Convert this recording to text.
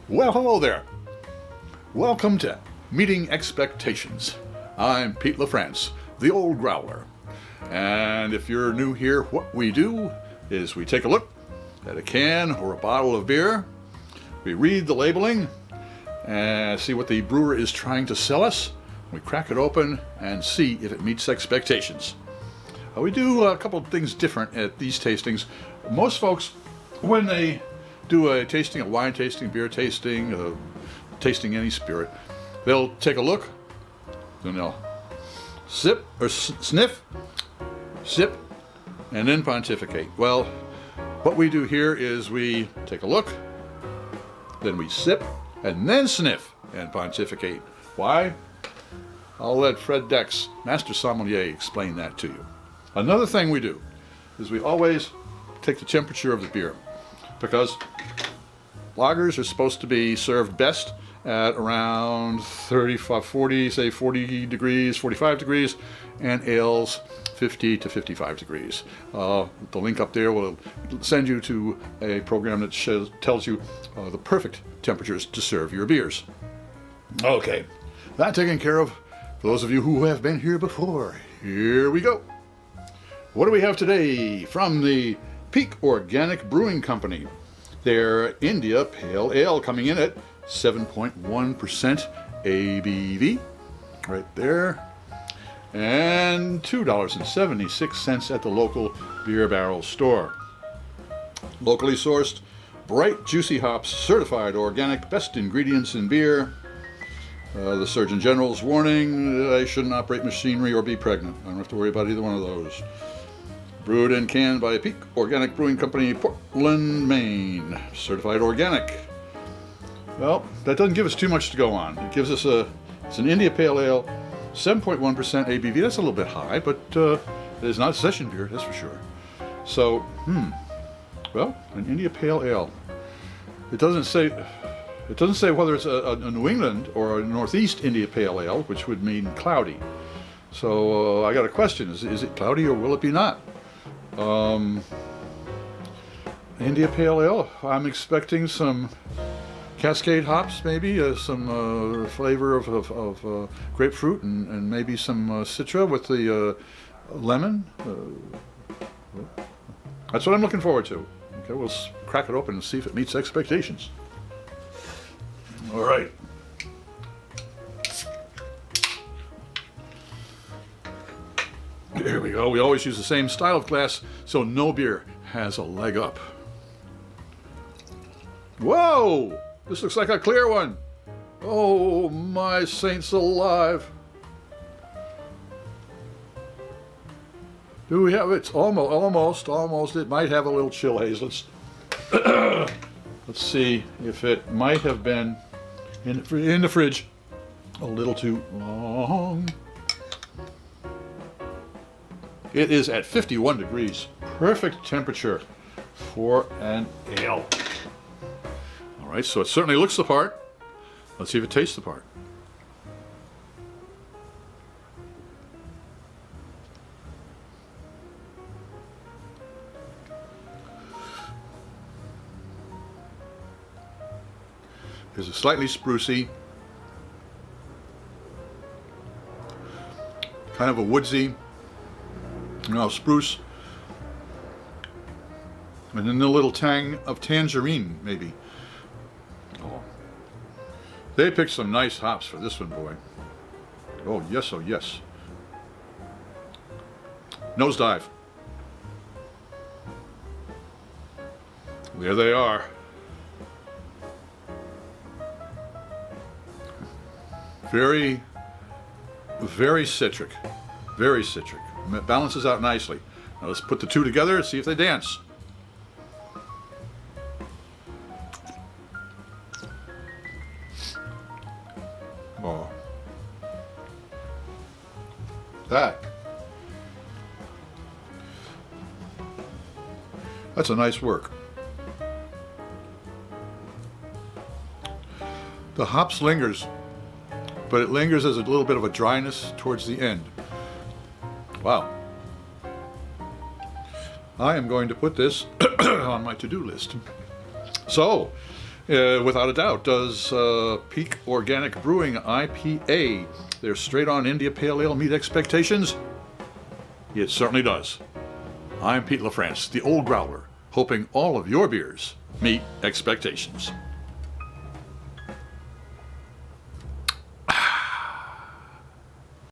Well, hello there. Welcome to Meeting Expectations. I'm Pete LaFrance, the old Growler. And if you're new here, what we do is we take a look at a can or a bottle of beer. We read the labeling and see what the brewer is trying to sell us. We crack it open and see if it meets expectations. We do a couple of things different at these tastings. Most folks, when they do a tasting, a wine tasting, beer tasting, tasting any spirit, they'll take a look, then they'll sip or sniff, sip, and then pontificate. Well, what we do here is we take a look, then we sip, and then sniff and pontificate. Why? I'll let Fred Dex, Master Sommelier, explain that to you. Another thing we do is we always take the temperature of the beer, because lagers are supposed to be served best at around 35, 40, say 40 degrees, 45 degrees, and ales 50 to 55 degrees. The link up there will send you to a program that tells you the perfect temperatures to serve your beers. Okay, that taken care of. For those of you who have been here before, here we go. What do we have today from the Peak Organic Brewing Company? Their India Pale Ale coming in at 7.1% ABV, right there, and $2.76 at the local beer barrel store. Locally sourced, bright, juicy hops, certified organic, best ingredients in beer. The Surgeon General's warning, I shouldn't operate machinery or be pregnant. I don't have to worry about either one of those. Brewed and canned by Peak Organic Brewing Company, Portland, Maine. Certified organic. Well, that doesn't give us too much to go on. It gives us it's an India Pale Ale, 7.1% ABV. That's a little bit high, but it is not session beer, that's for sure. So, well, an India Pale Ale. It doesn't say whether it's a New England or a Northeast India Pale Ale, which would mean cloudy. So I got a question: is it cloudy or will it be not? India Pale Ale, I'm expecting some Cascade hops, maybe some flavor of grapefruit and maybe some citra with the lemon. That's what I'm looking forward to. Okay, we'll crack it open and see if it meets expectations. All right. There we go. We always use the same style of glass, so no beer has a leg up. Whoa! This looks like a clear one. Oh, my saints alive. Do we have it? Almost. It might have a little chill haze. Let's see if it might have been in the fridge a little too long. It is at 51 degrees. Perfect temperature for an ale. All right, so it certainly looks the part. Let's see if it tastes the part. There's a slightly sprucey, kind of a woodsy, spruce, and then a little tang of tangerine, maybe. Oh, they picked some nice hops for this one, boy. Oh yes. Nosedive. There they are. Very, very citric. Very citric. It balances out nicely. Now let's put the two together and see if they dance. Oh. That's a nice work. The hops lingers, but it lingers as a little bit of a dryness towards the end. Wow. I am going to put this on my to-do list. So, Without a doubt. Does Peak Organic Brewing IPA, their straight-on India Pale Ale, meet expectations? It certainly does. I'm Pete LaFrance, the Old Growler, hoping all of your beers meet expectations.